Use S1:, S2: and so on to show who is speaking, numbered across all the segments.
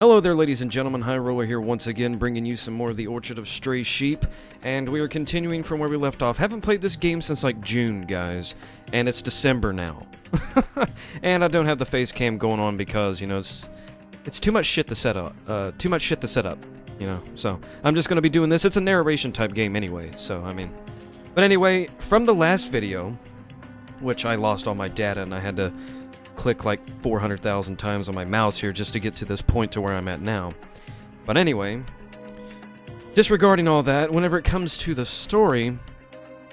S1: Hello there, ladies and gentlemen. High Roller here once again, bringing you some more of the Orchard of Stray Sheep, and we are continuing from where we left off. Haven't played this game since like June, guys, and it's December now. And I don't have the face cam going on because, you know, it's too much shit to set up. You know. So I'm just gonna be doing this. It's a narration type game anyway. So I mean, but anyway, from the last video, which I lost all my data and I had to click like 400,000 times on my mouse here just to get to this point to where I'm at now. But anyway, disregarding all that, whenever it comes to the story,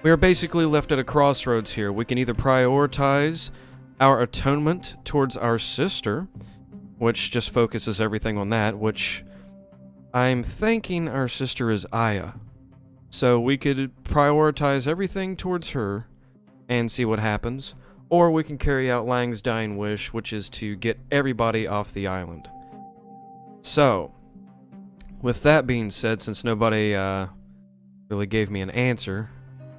S1: we are basically left at a crossroads here. We can either prioritize our atonement towards our sister, which just focuses everything on that, which I'm thinking our sister is Aya. So we could prioritize everything towards her and see what happens. Or we can carry out Lang's dying wish, which is to get everybody off the island. So, with that being said, since nobody really gave me an answer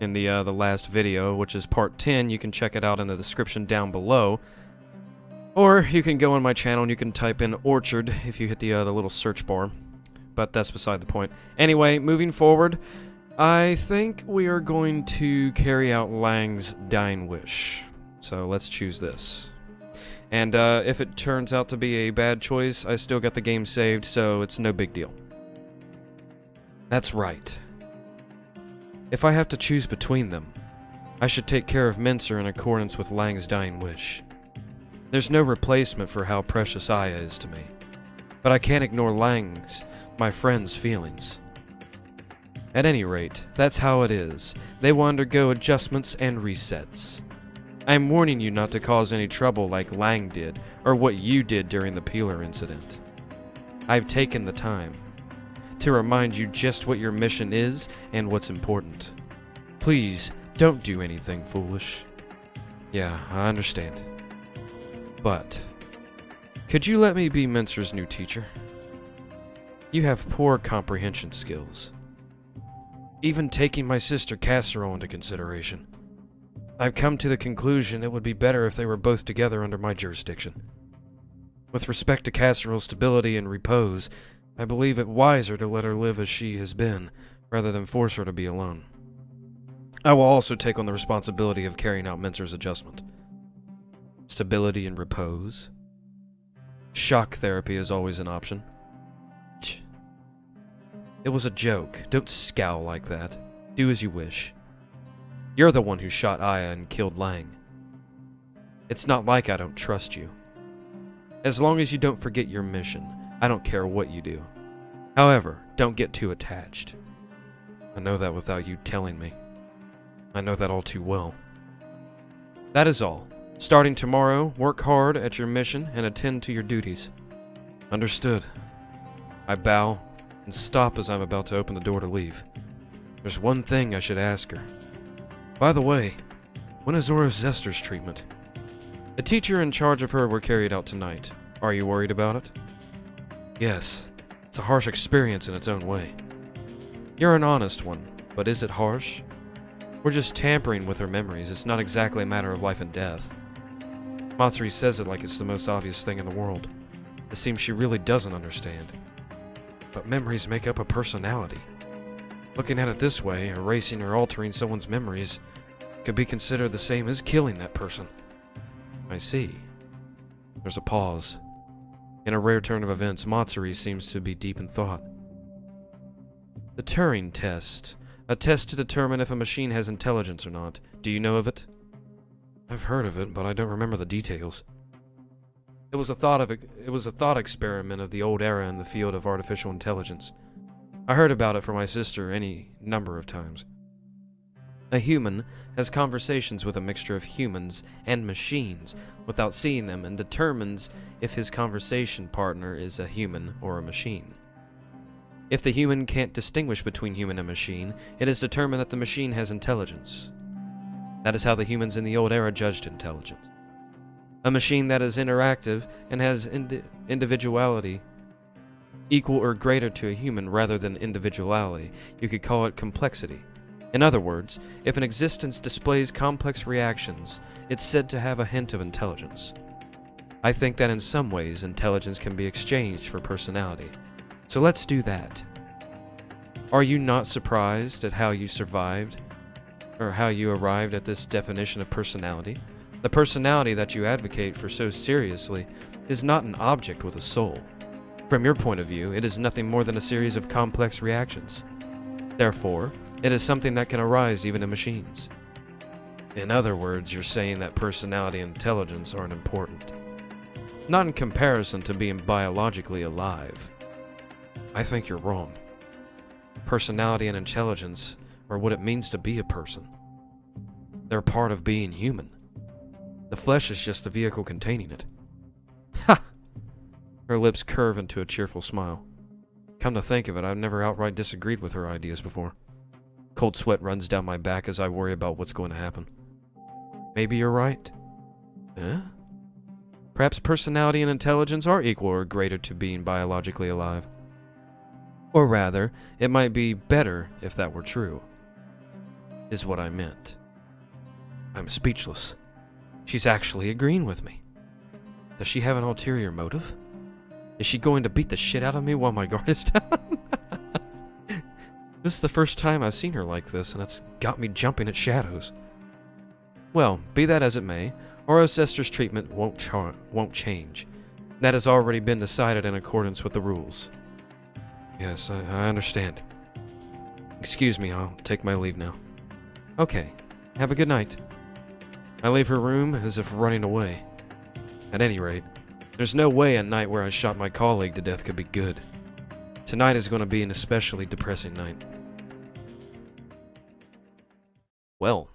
S1: in the last video, which is part 10, you can check it out in the description down below. Or you can go on my channel and you can type in Orchard if you hit the little search bar. But that's beside the point. Anyway, moving forward, I think we are going to carry out Lang's dying wish. So let's choose this. And if it turns out to be a bad choice, I still got the game saved, so it's no big deal. That's right. If I have to choose between them, I should take care of Mincer in accordance with Lang's dying wish. There's no replacement for how precious Aya is to me. But I can't ignore Lang's, my friend's, feelings. At any rate, that's how it is. They will undergo adjustments and resets. I am warning you not to cause any trouble like Lang did, or what you did during the Peeler incident. I've taken the time to remind you just what your mission is and what's important. Please, don't do anything foolish. Yeah, I understand. But, could you let me be Mincer's new teacher? You have poor comprehension skills. Even taking my sister Casserole into consideration, I've come to the conclusion it would be better if they were both together under my jurisdiction. With respect to Casserole's stability and repose, I believe it wiser to let her live as she has been, rather than force her to be alone. I will also take on the responsibility of carrying out Mincer's adjustment. Stability and repose. Shock therapy is always an option. It was a joke. Don't scowl like that. Do as you wish. You're the one who shot Aya and killed Lang. It's not like I don't trust you. As long as you don't forget your mission, I don't care what you do. However, don't get too attached. I know that without you telling me. I know that all too well. That is all. Starting tomorrow, work hard at your mission and attend to your duties. Understood. I bow and stop as I'm about to open the door to leave. There's one thing I should ask her. By the way, when is Zora Zester's treatment? The teacher in charge of her were carried out tonight. Are you worried about it? Yes, it's a harsh experience in its own way. You're an honest one, but is it harsh? We're just tampering with her memories. It's not exactly a matter of life and death. Matsuri says it like it's the most obvious thing in the world. It seems she really doesn't understand. But memories make up a personality. Looking at it this way, erasing or altering someone's memories could be considered the same as killing that person. I see. There's a pause. In a rare turn of events, Matsuri seems to be deep in thought. The Turing test. A test to determine if a machine has intelligence or not. Do you know of it? I've heard of it, but I don't remember the details. It was a thought experiment of the old era in the field of artificial intelligence. I heard about it from my sister any number of times. A human has conversations with a mixture of humans and machines without seeing them and determines if his conversation partner is a human or a machine. If the human can't distinguish between human and machine, it is determined that the machine has intelligence. That is how the humans in the old era judged intelligence. A machine that is interactive and has individuality equal or greater to a human rather than individuality. You could call it complexity. In other words, if an existence displays complex reactions, it's said to have a hint of intelligence. I think that in some ways, intelligence can be exchanged for personality. So let's do that. Are you not surprised at how you survived, or how you arrived at this definition of personality? The personality that you advocate for so seriously is not an object with a soul. From your point of view, it is nothing more than a series of complex reactions. Therefore, it is something that can arise even in machines. In other words, you're saying that personality and intelligence aren't important. Not in comparison to being biologically alive. I think you're wrong. Personality and intelligence are what it means to be a person. They're part of being human. The flesh is just the vehicle containing it. Ha! Her lips curve into a cheerful smile. Come to think of it, I've never outright disagreed with her ideas before. Cold sweat runs down my back as I worry about what's going to happen. Maybe you're right. Huh? Perhaps personality and intelligence are equal or greater to being biologically alive. Or rather, it might be better if that were true, is what I meant. I'm speechless. She's actually agreeing with me. Does she have an ulterior motive? Is she going to beat the shit out of me while my guard is down? This is the first time I've seen her like this, and it's got me jumping at shadows. Well, be that as it may, Orosester's treatment won't change. That has already been decided in accordance with the rules. Yes, I understand. Excuse me, I'll take my leave now. Okay, have a good night. I leave her room as if running away. At any rate, there's no way a night where I shot my colleague to death could be good. Tonight is going to be an especially depressing night. Well.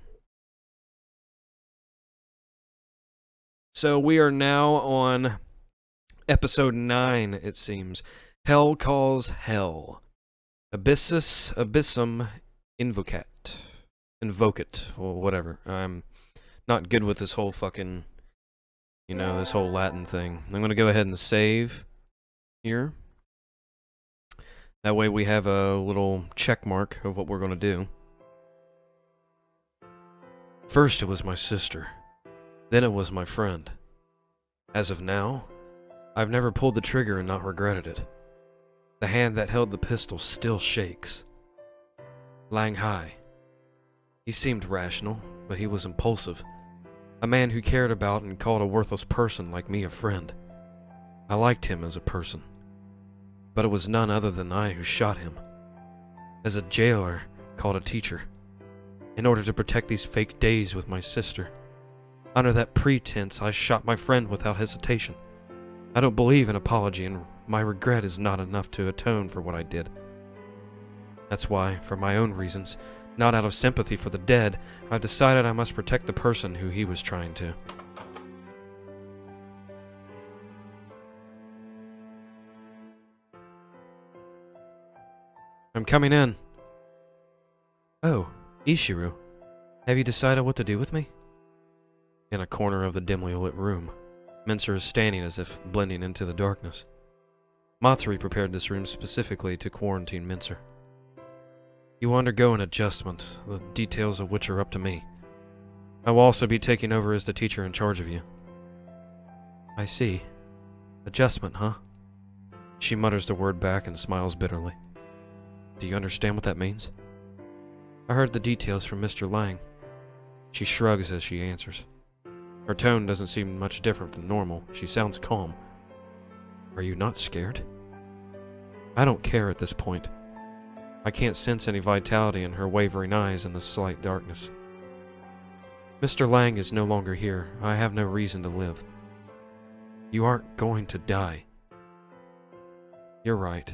S1: So we are now on episode 9, it seems. Hell Calls Hell. Abyssus Abyssum Invocat. Invoke it, or whatever. I'm not good with this whole fucking, this whole Latin thing. I'm going to go ahead and save here. That way we have a little check mark of what we're going to do. First it was my sister. Then it was my friend. As of now, I've never pulled the trigger and not regretted it. The hand that held the pistol still shakes. Lang Hai. He seemed rational, but he was impulsive. A man who cared about and called a worthless person like me a friend. I liked him as a person. But it was none other than I who shot him. As a jailer called a teacher. In order to protect these fake days with my sister. Under that pretense, I shot my friend without hesitation. I don't believe in apology, and my regret is not enough to atone for what I did. That's why, for my own reasons, not out of sympathy for the dead, I've decided I must protect the person who he was trying to. I'm coming in. Oh, Ishiru. Have you decided what to do with me? In a corner of the dimly lit room, Mincer is standing as if blending into the darkness. Matsuri prepared this room specifically to quarantine Mincer. You will undergo an adjustment, the details of which are up to me. I will also be taking over as the teacher in charge of you. I see. Adjustment, huh? She mutters the word back and smiles bitterly. Do you understand what that means? I heard the details from Mr. Lang. She shrugs as she answers. Her tone doesn't seem much different than normal. She sounds calm. Are you not scared? I don't care at this point. I can't sense any vitality in her wavering eyes in the slight darkness. Mr. Lang is no longer here. I have no reason to live. You aren't going to die. You're right.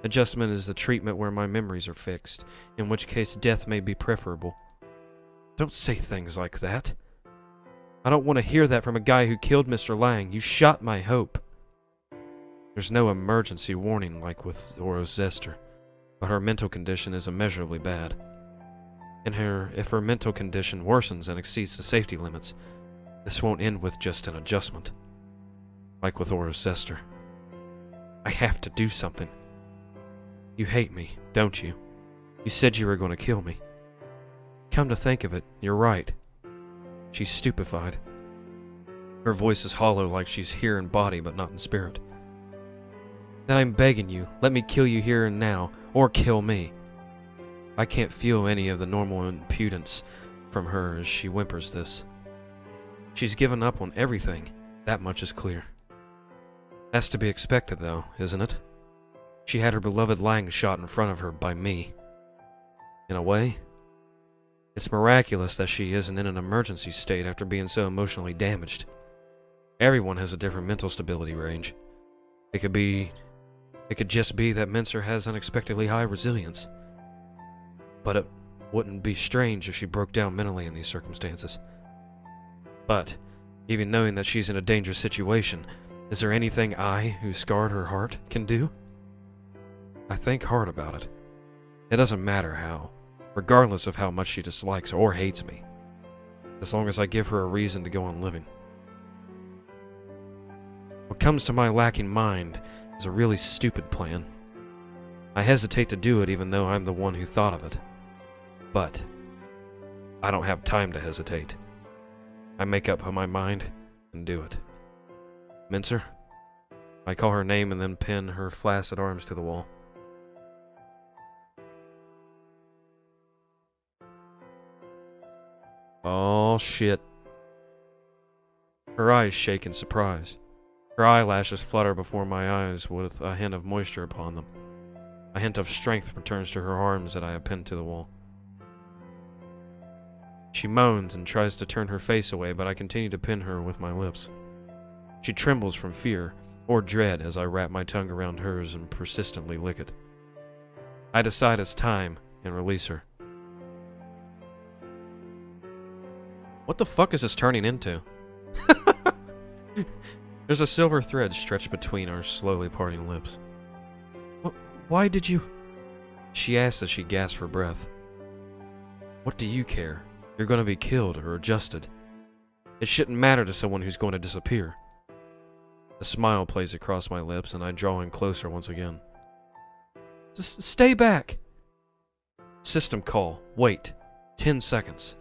S1: Adjustment is the treatment where my memories are fixed, in which case death may be preferable. Don't say things like that. I don't want to hear that from a guy who killed Mr. Lang. You shot my hope. There's no emergency warning like with Orosester, but her mental condition is immeasurably bad. If her mental condition worsens and exceeds the safety limits, this won't end with just an adjustment. Like with Orosester. I have to do something. You hate me, don't you? You said you were going to kill me. Come to think of it, you're right. She's stupefied. Her voice is hollow, like she's here in body but not in spirit. Then I'm begging you, let me kill you here and now, or kill me. I can't feel any of the normal impudence from her as she whimpers this. She's given up on everything, that much is clear. That's to be expected though, isn't it? She had her beloved Lang shot in front of her by me. In a way, it's miraculous that she isn't in an emergency state after being so emotionally damaged. Everyone has a different mental stability range. It could just be that Mincer has unexpectedly high resilience. But it wouldn't be strange if she broke down mentally in these circumstances. But, even knowing that she's in a dangerous situation, is there anything I, who scarred her heart, can do? I think hard about it. It doesn't matter how, regardless of how much she dislikes or hates me, as long as I give her a reason to go on living. What comes to my lacking mind is a really stupid plan. I hesitate to do it even though I'm the one who thought of it. But I don't have time to hesitate. I make up my mind and do it. Mincer? I call her name and then pin her flaccid arms to the wall. Oh shit. Her eyes shake in surprise. Her eyelashes flutter before my eyes with a hint of moisture upon them. A hint of strength returns to her arms that I have pinned to the wall. She moans and tries to turn her face away, but I continue to pin her with my lips. She trembles from fear or dread as I wrap my tongue around hers and persistently lick it. I decide it's time and release her. What the fuck is this turning into? There's a silver thread stretched between our slowly parting lips. Why did you? She asks as she gasps for breath. What do you care? You're going to be killed or adjusted. It shouldn't matter to someone who's going to disappear. A smile plays across my lips and I draw in closer once again. Just stay back. System call. Wait. 10 seconds.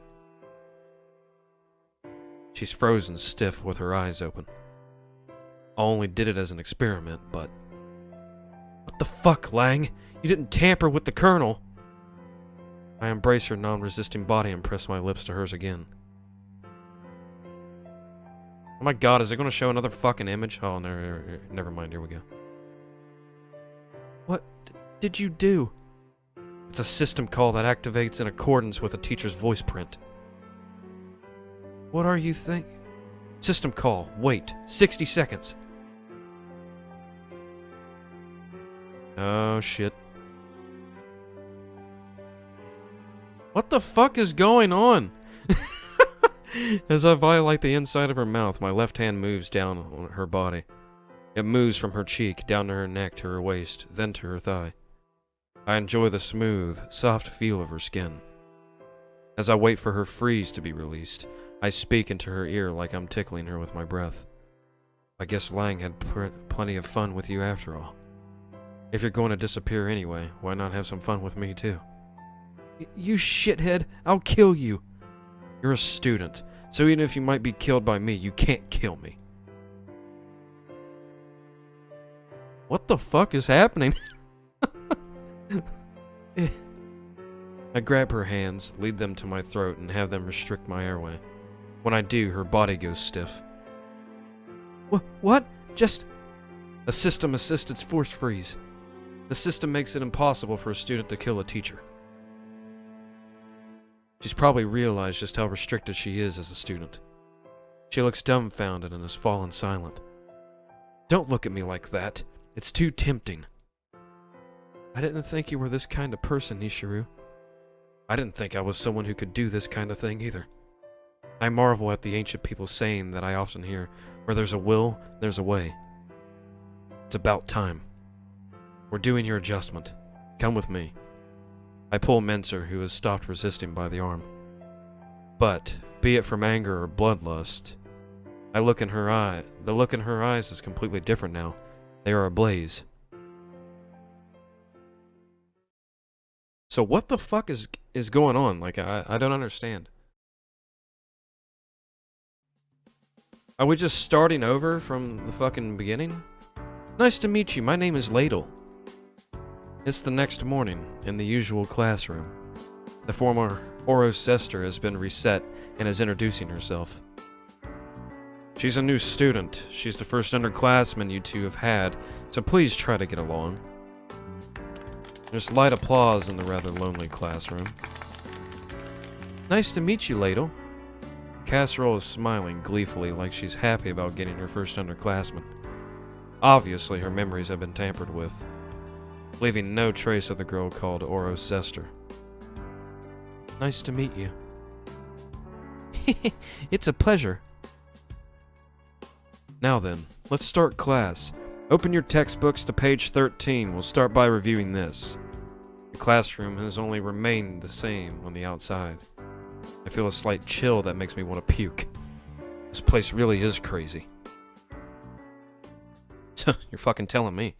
S1: She's frozen stiff with her eyes open. I only did it as an experiment, but... What the fuck, Lang? You didn't tamper with the Colonel! I embrace her non-resisting body and press my lips to hers again. Oh my god, is it going to show another fucking image? Oh, never mind, here we go. What did you do? It's a system call that activates in accordance with a teacher's voice print. What are you thinking? System call. Wait. 60 seconds. Oh, shit. What the fuck is going on? As I violate the inside of her mouth, my left hand moves down on her body. It moves from her cheek, down to her neck, to her waist, then to her thigh. I enjoy the smooth, soft feel of her skin. As I wait for her freeze to be released, I speak into her ear like I'm tickling her with my breath. I guess Lang had plenty of fun with you after all. If you're going to disappear anyway, why not have some fun with me too? You shithead, I'll kill you. You're a student, so even if you might be killed by me, you can't kill me. What the fuck is happening? I grab her hands, lead them to my throat, and have them restrict my airway. When I do, her body goes stiff. What? Just... A system-assisted force freeze. The system makes it impossible for a student to kill a teacher. She's probably realized just how restricted she is as a student. She looks dumbfounded and has fallen silent. Don't look at me like that. It's too tempting. I didn't think you were this kind of person, Nishiru. I didn't think I was someone who could do this kind of thing either. I marvel at the ancient people's saying that I often hear, where there's a will, there's a way. It's about time. We're doing your adjustment. Come with me. I pull Mincer, who has stopped resisting, by the arm. But, be it from anger or bloodlust, I look in her eye. The look in her eyes is completely different now. They are ablaze. So what the fuck is going on? Like, I don't understand. Are we just starting over from the fucking beginning? Nice to meet you, my name is Ladle. It's the next morning, in the usual classroom. The former Oro sister has been reset and is introducing herself. She's a new student. She's the first underclassman you two have had, so please try to get along. There's light applause in the rather lonely classroom. Nice to meet you, Ladle. Casserole is smiling gleefully like she's happy about getting her first underclassman. Obviously, her memories have been tampered with, leaving no trace of the girl called Oro's sister. Nice to meet you. It's a pleasure. Now then, let's start class. Open your textbooks to page 13. We'll start by reviewing this. The classroom has only remained the same on the outside. I feel a slight chill that makes me want to puke. This place really is crazy. You're fucking telling me.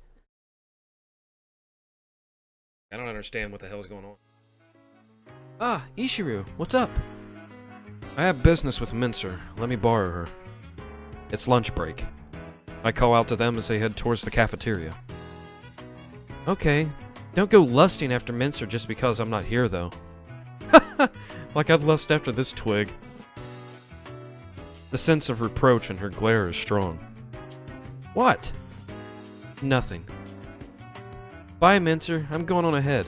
S1: I don't understand what the hell is going on. Ah, Ishiru, what's up? I have business with Mincer. Let me borrow her. It's lunch break. I call out to them as they head towards the cafeteria. Okay. Don't go lusting after Mincer just because I'm not here, though. Like I'd lust after this twig. The sense of reproach in her glare is strong. What? Nothing. Bye, Mincer. I'm going on ahead.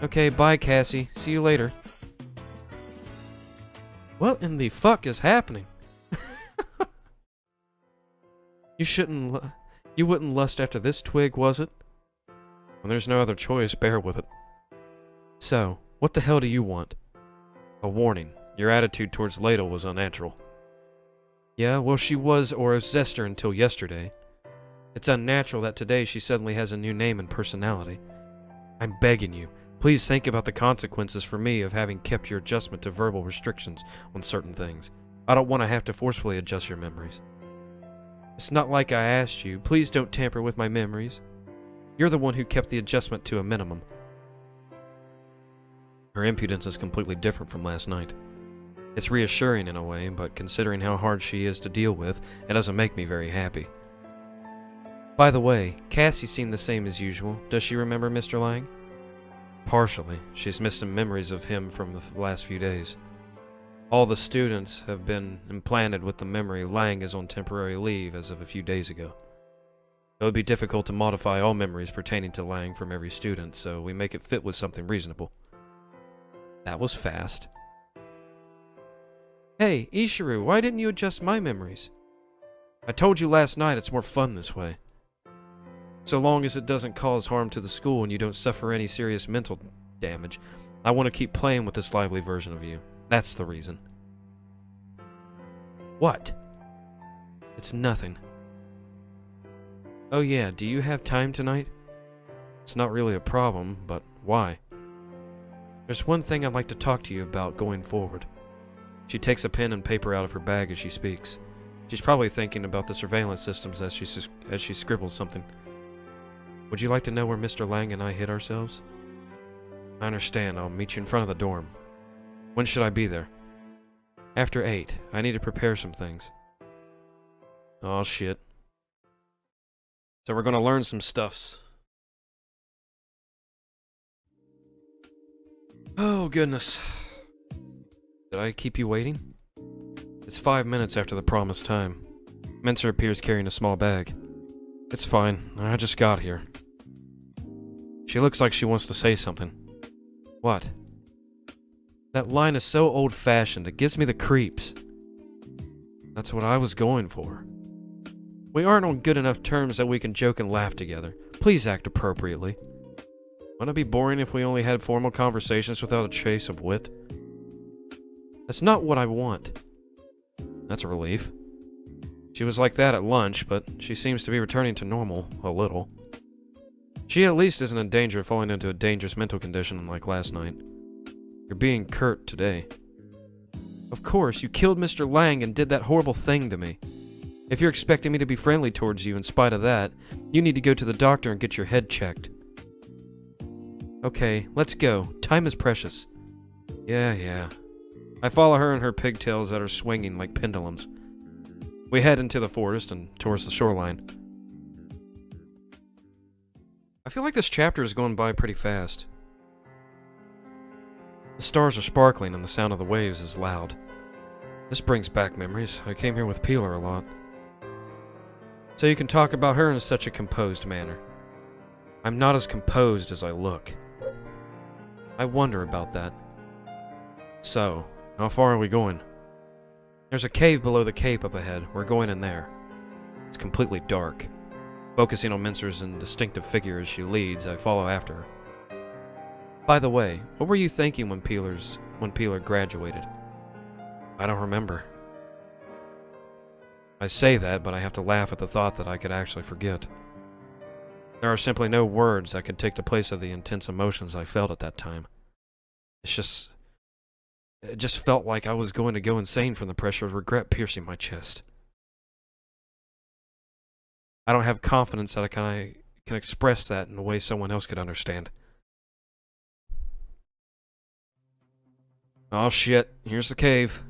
S1: Okay, bye, Cassie. See you later. What in the fuck is happening? You wouldn't lust after this twig, was it? When there's no other choice, bear with it. So, what the hell do you want? A warning. Your attitude towards Ladle was unnatural. Yeah, well, she was Oro's sister until yesterday. It's unnatural that today she suddenly has a new name and personality. I'm begging you, please think about the consequences for me of having kept your adjustment to verbal restrictions on certain things. I don't want to have to forcefully adjust your memories. It's not like I asked you. Please don't tamper with my memories. You're the one who kept the adjustment to a minimum. Her impudence is completely different from last night. It's reassuring in a way, but considering how hard she is to deal with, it doesn't make me very happy. By the way, Cassie seemed the same as usual. Does she remember Mr. Lang? Partially. She's missed some memories of him from the last few days. All the students have been implanted with the memory Lang is on temporary leave as of a few days ago. It would be difficult to modify all memories pertaining to Lang from every student, so we make it fit with something reasonable. That was fast. Hey, Ishiru, why didn't you adjust my memories? I told you last night it's more fun this way. So long as it doesn't cause harm to the school and you don't suffer any serious mental damage, I want to keep playing with this lively version of you. That's the reason. What? It's nothing. Oh yeah, do you have time tonight? It's not really a problem, but why? There's one thing I'd like to talk to you about going forward. She takes a pen and paper out of her bag as she speaks. She's probably thinking about the surveillance systems as she scribbles something. Would you like to know where Mr. Lang and I hid ourselves? I understand. I'll meet you in front of the dorm. When should I be there? After 8. I need to prepare some things. Oh shit. So we're gonna learn some stuffs. Oh goodness. Did I keep you waiting? It's 5 minutes after the promised time. Mincer appears carrying a small bag. It's fine. I just got here. She looks like she wants to say something. What? That line is so old-fashioned, it gives me the creeps. That's what I was going for. We aren't on good enough terms that we can joke and laugh together. Please act appropriately. Wouldn't it be boring if we only had formal conversations without a trace of wit? That's not what I want. That's a relief. She was like that at lunch, but she seems to be returning to normal, a little. She at least isn't in danger of falling into a dangerous mental condition like last night. You're being curt today. Of course, you killed Mr. Lang and did that horrible thing to me. If you're expecting me to be friendly towards you in spite of that, you need to go to the doctor and get your head checked. Okay, let's go. Time is precious. Yeah. I follow her and her pigtails that are swinging like pendulums. We head into the forest and towards the shoreline. I feel like this chapter is going by pretty fast. The stars are sparkling and the sound of the waves is loud. This brings back memories. I came here with Peeler a lot. So you can talk about her in such a composed manner. I'm not as composed as I look. I wonder about that. So, how far are we going? There's a cave below the cape up ahead. We're going in there. It's completely dark. Focusing on Mincer's distinctive figure as she leads, I follow after her. By the way, what were you thinking when Peeler graduated? I don't remember. I say that, but I have to laugh at the thought that I could actually forget. There are simply no words that could take the place of the intense emotions I felt at that time. It just felt like I was going to go insane from the pressure of regret piercing my chest. I don't have confidence that I can express that in a way someone else could understand. Oh shit, here's the cave.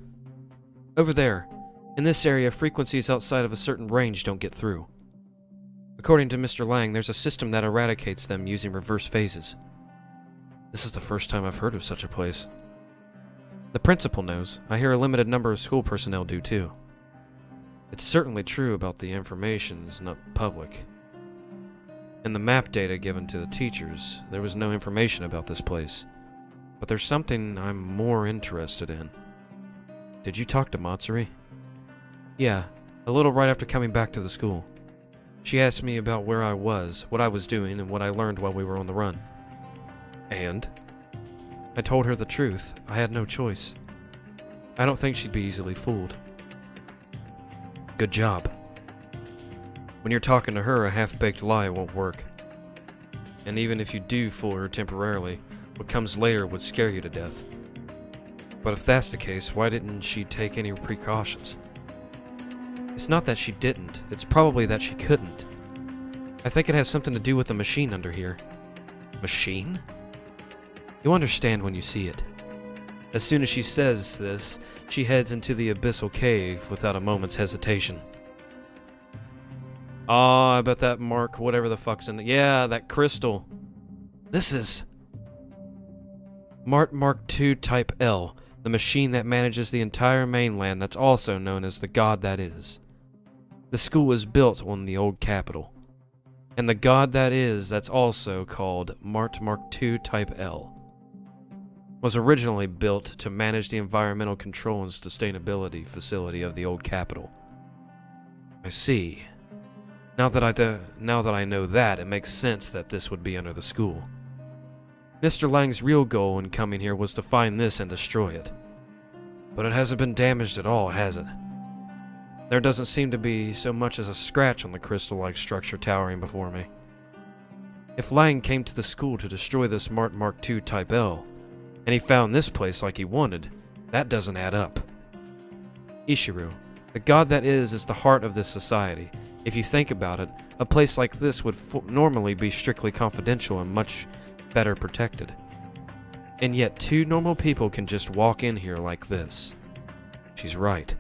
S1: Over there. In this area, frequencies outside of a certain range don't get through. According to Mr. Lang, there's a system that eradicates them using reverse phases. This is the first time I've heard of such a place. The principal knows. I hear a limited number of school personnel do too. It's certainly true about the information is not public. In the map data given to the teachers, there was no information about this place. But there's something I'm more interested in. Did you talk to Matsuri? Yeah, a little right after coming back to the school. She asked me about where I was, what I was doing, and what I learned while we were on the run. And? I told her the truth. I had no choice. I don't think she'd be easily fooled. Good job. When you're talking to her, a half-baked lie won't work. And even if you do fool her temporarily, what comes later would scare you to death. But if that's the case, why didn't she take any precautions? It's not that she didn't, it's probably that she couldn't. I think it has something to do with the machine under here. Machine? You'll understand when you see it. As soon as she says this, she heads into the abyssal cave without a moment's hesitation. I bet that mark, whatever the fuck's in it. Yeah, that crystal. This is Mark II Type L, the machine that manages the entire mainland that's also known as the God That Is. The school was built on the old capital. And the God That Is, that's also called Mark II Type L, was originally built to manage the environmental control and sustainability facility of the old capital. I see. Now that I know that, it makes sense that this would be under the school. Mr. Lang's real goal in coming here was to find this and destroy it. But it hasn't been damaged at all, has it? There doesn't seem to be so much as a scratch on the crystal-like structure towering before me. If Lang came to the school to destroy this Mark II Type L, and he found this place like he wanted, that doesn't add up. Ishiru, the God That Is the heart of this society. If you think about it, a place like this would normally be strictly confidential and much better protected. And yet 2 normal people can just walk in here like this. She's right.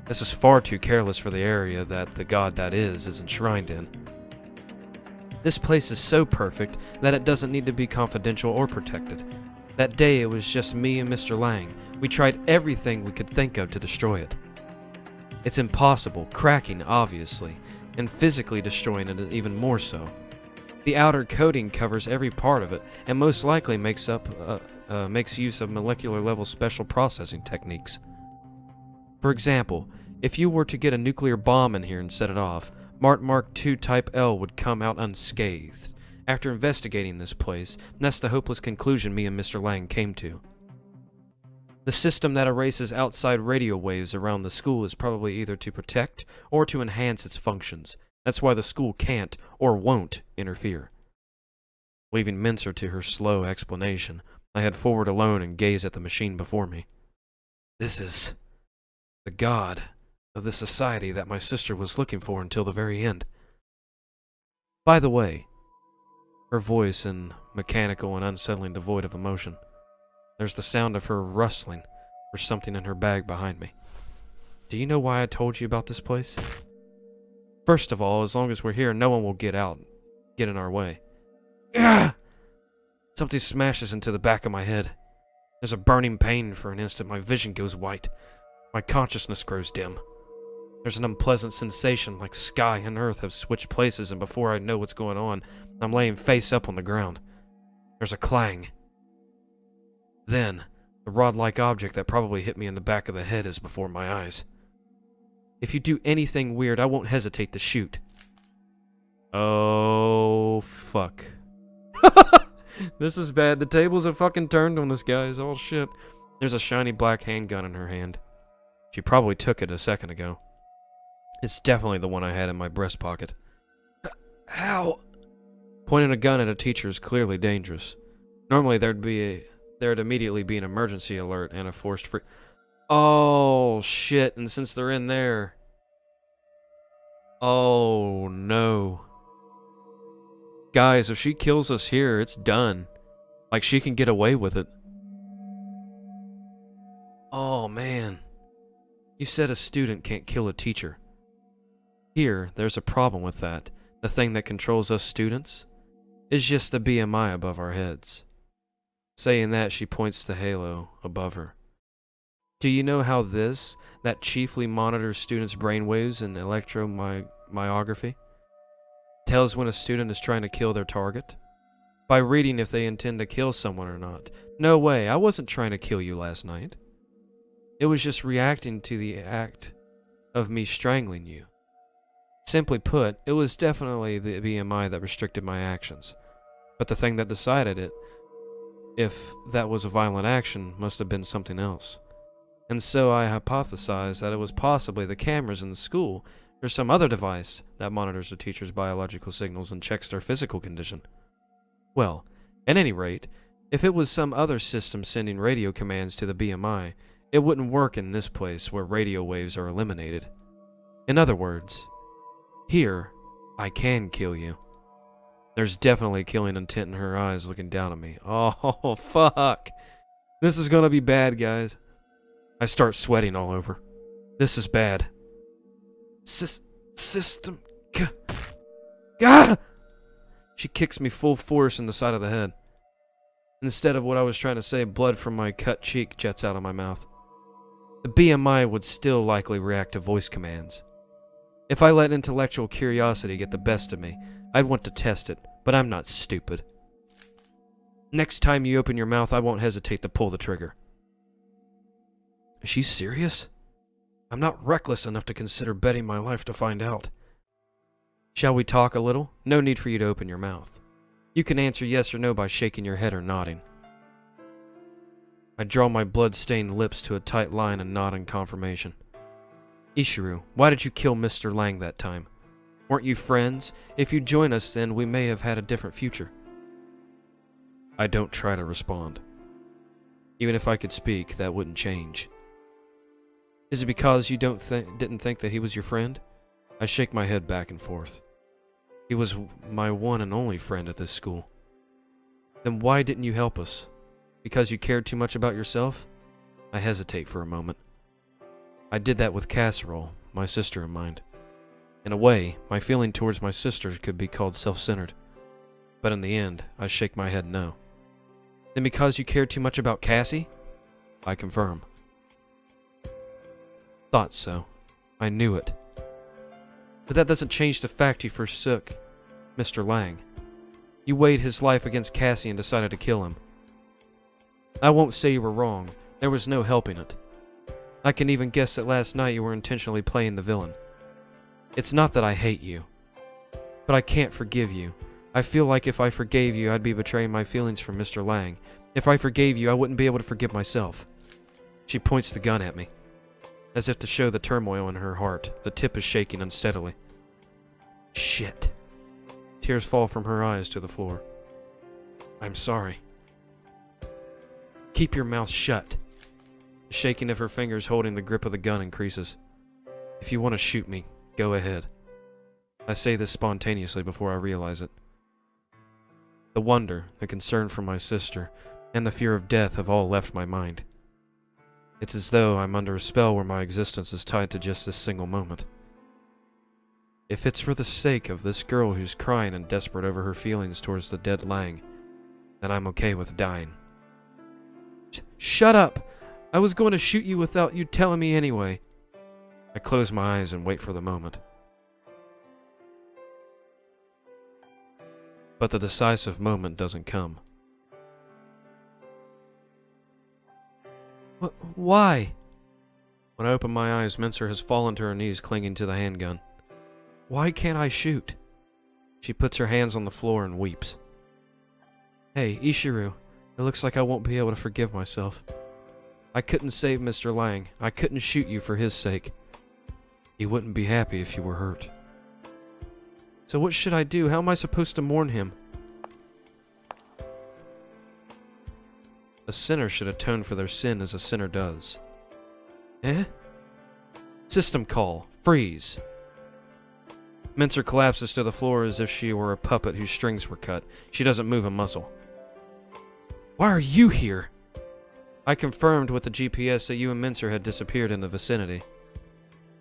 S1: This is far too careless for the area that the God That Is enshrined in. This place is so perfect that it doesn't need to be confidential or protected. That day it was just me and Mr. Lang. We tried everything we could think of to destroy it. It's impossible, cracking obviously, and physically destroying it even more so. The outer coating covers every part of it, and most likely makes use of molecular level special processing techniques. For example, if you were to get a nuclear bomb in here and set it off, Mark II Type L would come out unscathed. After investigating this place, that's the hopeless conclusion me and Mr. Lang came to. The system that erases outside radio waves around the school is probably either to protect or to enhance its functions. That's why the school can't or won't interfere. Leaving Mincer to her slow explanation, I head forward alone and gaze at the machine before me. This is the God of the society that my sister was looking for until the very end. By the way, her voice in mechanical and unsettling, devoid of emotion. There's the sound of her rustling for something in her bag behind me. Do you know why I told you about this place? First of all, as long as we're here, no one will get in our way. Ugh! Something smashes into the back of my head. There's a burning pain for an instant. My vision goes white. My consciousness grows dim. There's an unpleasant sensation like sky and earth have switched places, and before I know what's going on, I'm laying face up on the ground. There's a clang. Then, the rod-like object that probably hit me in the back of the head is before my eyes. If you do anything weird, I won't hesitate to shoot. Oh, fuck. This is bad. The tables have fucking turned on us, guys. Oh, shit. There's a shiny black handgun in her hand. She probably took it a second ago. It's definitely the one I had in my breast pocket. How? Pointing a gun at a teacher is clearly dangerous. Normally, there'd immediately be an emergency alert and a forced free... Oh, shit. And since they're in there... Oh, no. Guys, if she kills us here, it's done. Like, she can get away with it. Oh, man. You said a student can't kill a teacher. Here, there's a problem with that. The thing that controls us students is just the BMI above our heads. Saying that, she points the halo above her. Do you know how that chiefly monitors students' brainwaves and electromyography? Tells when a student is trying to kill their target? By reading if they intend to kill someone or not. No way, I wasn't trying to kill you last night. It was just reacting to the act of me strangling you. Simply put, it was definitely the BMI that restricted my actions. But the thing that decided it, if that was a violent action, must have been something else. And so I hypothesized that it was possibly the cameras in the school or some other device that monitors a teacher's biological signals and checks their physical condition. Well, at any rate, if it was some other system sending radio commands to the BMI, it wouldn't work in this place where radio waves are eliminated. In other words, here, I can kill you. There's definitely killing intent in her eyes looking down at me. Oh, fuck. This is gonna be bad, guys. I start sweating all over. This is bad. System... Gah! She kicks me full force in the side of the head. Instead of what I was trying to say, blood from my cut cheek jets out of my mouth. The BMI would still likely react to voice commands. If I let intellectual curiosity get the best of me, I'd want to test it, but I'm not stupid. Next time you open your mouth, I won't hesitate to pull the trigger. Is she serious? I'm not reckless enough to consider betting my life to find out. Shall we talk a little? No need for you to open your mouth. You can answer yes or no by shaking your head or nodding. I draw my blood-stained lips to a tight line and nod in confirmation. Ishiru, why did you kill Mr. Lang that time? Weren't you friends? If you join us then, we may have had a different future. I don't try to respond. Even if I could speak, that wouldn't change. Is it because you didn't think that he was your friend? I shake my head back and forth. He was my one and only friend at this school. Then why didn't you help us? Because you cared too much about yourself? I hesitate for a moment. I did that with Casserole, my sister in mind. In a way, my feeling towards my sister could be called self-centered. But in the end, I shake my head no. Then because you cared too much about Cassie? I confirm. Thought so. I knew it. But that doesn't change the fact you forsook Mr. Lang. You weighed his life against Cassie and decided to kill him. I won't say you were wrong. There was no helping it. I can even guess that last night you were intentionally playing the villain. It's not that I hate you, but I can't forgive you. I feel like if I forgave you, I'd be betraying my feelings for Mr. Lang. If I forgave you, I wouldn't be able to forgive myself. She points the gun at me, as if to show the turmoil in her heart. The tip is shaking unsteadily. Shit. Tears fall from her eyes to the floor. I'm sorry. Keep your mouth shut. The shaking of her fingers holding the grip of the gun increases. If you want to shoot me, go ahead. I say this spontaneously before I realize it. The wonder, the concern for my sister, and the fear of death have all left my mind. It's as though I'm under a spell where my existence is tied to just this single moment. If it's for the sake of this girl who's crying and desperate over her feelings towards the dead Lang, then I'm okay with dying. Shut up! I was going to shoot you without you telling me anyway. I close my eyes and wait for the moment. But the decisive moment doesn't come. Why? When I open my eyes, Mincer has fallen to her knees, clinging to the handgun. Why can't I shoot? She puts her hands on the floor and weeps. Hey, Ishiru, it looks like I won't be able to forgive myself. I couldn't save Mr. Lang. I couldn't shoot you for his sake. He wouldn't be happy if you were hurt. So what should I do? How am I supposed to mourn him? A sinner should atone for their sin as a sinner does. Eh? System call. Freeze. Mincer collapses to the floor as if she were a puppet whose strings were cut. She doesn't move a muscle. Why are you here? I confirmed with the GPS that you and Mincer had disappeared in the vicinity.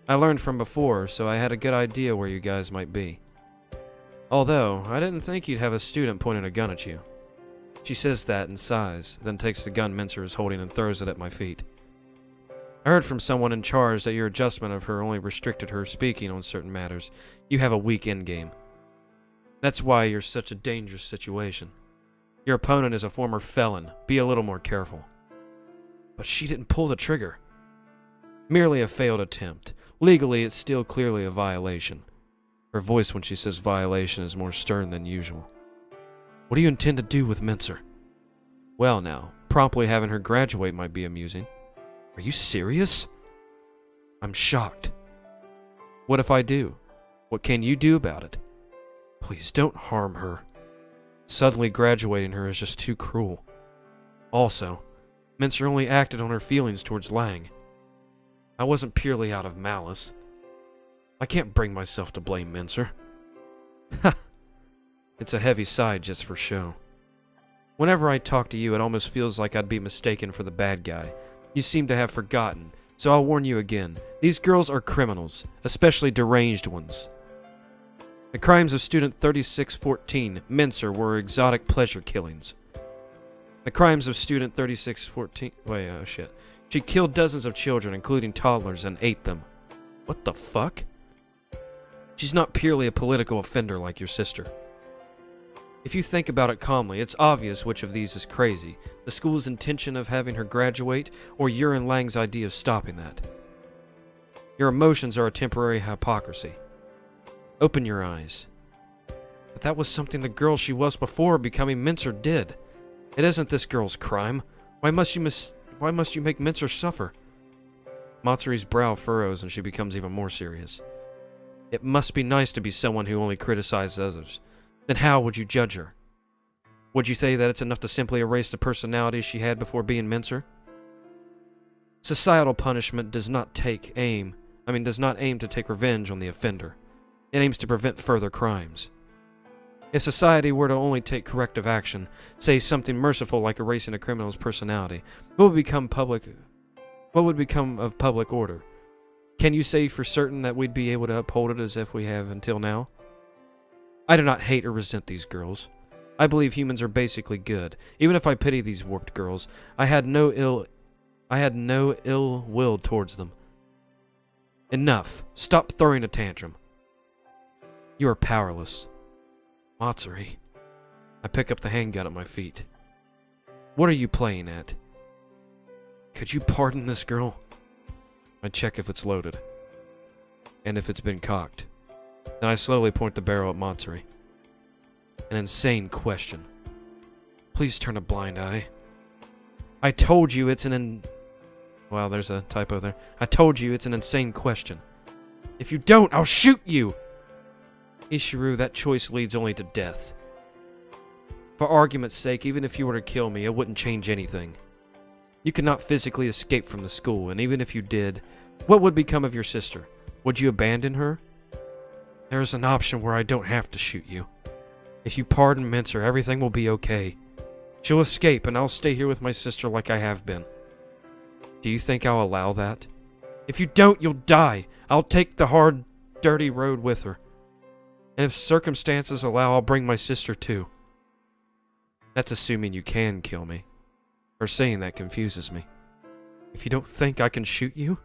S1: I learned from before, so I had a good idea where you guys might be. Although, I didn't think you'd have a student pointing a gun at you. She says that and sighs, then takes the gun Mincer is holding and throws it at my feet. I heard from someone in charge that your adjustment of her only restricted her speaking on certain matters. You have a weak endgame. That's why you're such a dangerous situation. Your opponent is a former felon. Be a little more careful. But she didn't pull the trigger. Merely a failed attempt. Legally, it's still clearly a violation. Her voice when she says violation is more stern than usual. What do you intend to do with Mincer? Well now, promptly having her graduate might be amusing. Are you serious? I'm shocked. What if I do? What can you do about it? Please don't harm her. Suddenly graduating her is just too cruel. Also, Mincer only acted on her feelings towards Lang. I wasn't purely out of malice. I can't bring myself to blame Mincer. Ha! It's a heavy sigh just for show. Whenever I talk to you, it almost feels like I'd be mistaken for the bad guy. You seem to have forgotten, so I'll warn you again. These girls are criminals, especially deranged ones. The crimes of student 3614, Mincer, were exotic pleasure killings. The crimes of student 3614... Wait, oh shit. She killed dozens of children, including toddlers, and ate them. What the fuck? She's not purely a political offender like your sister. If you think about it calmly, it's obvious which of these is crazy. The school's intention of having her graduate, or your and Lang's idea of stopping that. Your emotions are a temporary hypocrisy. Open your eyes. But that was something the girl she was before becoming Mincer did. It isn't this girl's crime. Why must you make Mincer suffer? Matsuri's brow furrows and she becomes even more serious. It must be nice to be someone who only criticizes others. Then how would you judge her? Would you say that it's enough to simply erase the personality she had before being Mincer? Societal punishment does not aim to take revenge on the offender. It aims to prevent further crimes. If society were to only take corrective action, say something merciful like erasing a criminal's personality, what would become of public order? Can you say for certain that we'd be able to uphold it as if we have until now? I do not hate or resent these girls. I believe humans are basically good. Even if I pity these warped girls, I had no ill will towards them. Enough. Stop throwing a tantrum. You are powerless. Matsuri. I pick up the handgun at my feet. What are you playing at? Could you pardon this girl? I check if it's loaded. And if it's been cocked. Then I slowly point the barrel at Matsuri. An insane question. Please turn a blind eye. I told you it's Wow, there's a typo there. I told you it's an insane question. If you don't, I'll shoot you! Ishiru, that choice leads only to death. For argument's sake, even if you were to kill me, it wouldn't change anything. You could not physically escape from the school, and even if you did, what would become of your sister? Would you abandon her? There is an option where I don't have to shoot you. If you pardon Mincer, everything will be okay. She'll escape, and I'll stay here with my sister like I have been. Do you think I'll allow that? If you don't, you'll die. I'll take the hard, dirty road with her. And if circumstances allow, I'll bring my sister too. That's assuming you can kill me. Or saying that confuses me. If you don't think I can shoot you?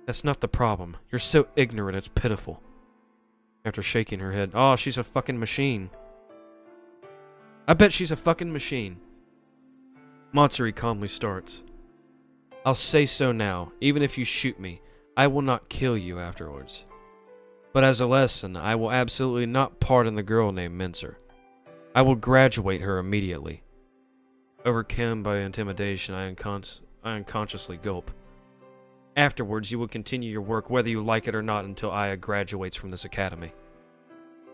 S1: That's not the problem. You're so ignorant, it's pitiful. After shaking her head, oh, she's a fucking machine. I bet she's a fucking machine. Matsuri calmly starts. I'll say so now. Even if you shoot me, I will not kill you afterwards. But as a lesson, I will absolutely not pardon the girl named Mincer. I will graduate her immediately. Overcome by intimidation, I unconsciously gulp. Afterwards, you will continue your work whether you like it or not until Aya graduates from this academy.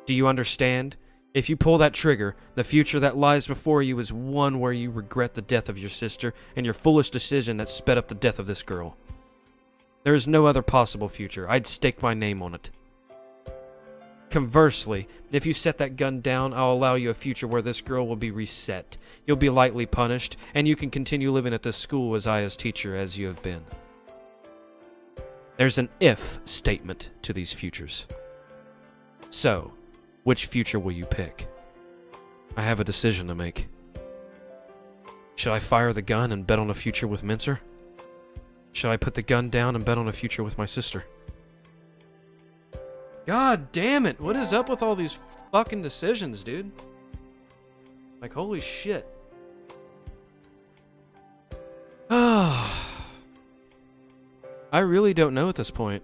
S1: Do you understand? If you pull that trigger, the future that lies before you is one where you regret the death of your sister and your foolish decision that sped up the death of this girl. There is no other possible future. I'd stake my name on it. Conversely, if you set that gun down, I'll allow you a future where this girl will be reset. You'll be lightly punished, and you can continue living at this school as Aya's teacher as you have been. There's an if statement to these futures. So, which future will you pick? I have a decision to make. Should I fire the gun and bet on a future with Mincer? Should I put the gun down and bet on a future with my sister? God damn it! What is up with all these fucking decisions, dude? Like, holy shit. I really don't know at this point.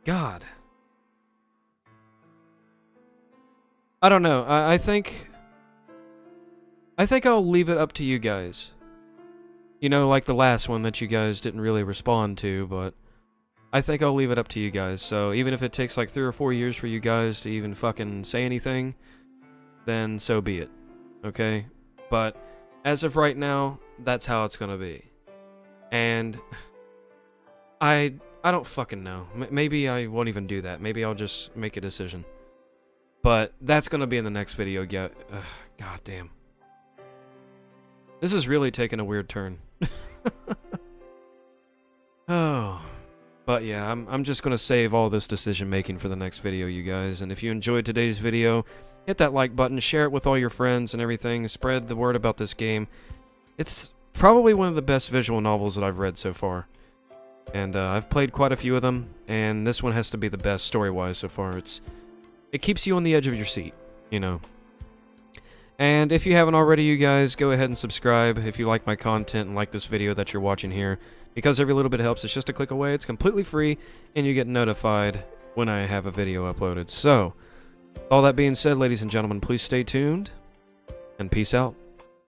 S1: God. I don't know. I think I'll leave it up to you guys. You know, like the last one that you guys didn't really respond to, but I think I'll leave it up to you guys. So even if it takes like 3 or 4 years for you guys to even fucking say anything, then so be it. Okay? But as of right now, that's how it's gonna be. And I don't fucking know. Maybe I won't even do that. Maybe I'll just make a decision. But that's gonna be in the next video. God damn. This is really taking a weird turn. Oh. But yeah, I'm just gonna save all this decision making for the next video, you guys. And if you enjoyed today's video, hit that like button, share it with all your friends and everything, spread the word about this game. It's probably one of the best visual novels that I've read so far. And I've played quite a few of them, and this one has to be the best story-wise so far. It keeps you on the edge of your seat, you know. And if you haven't already, you guys, go ahead and subscribe if you like my content and like this video that you're watching here. Because every little bit helps. It's just a click away. It's completely free, and you get notified when I have a video uploaded. So, all that being said, ladies and gentlemen, please stay tuned, and peace out.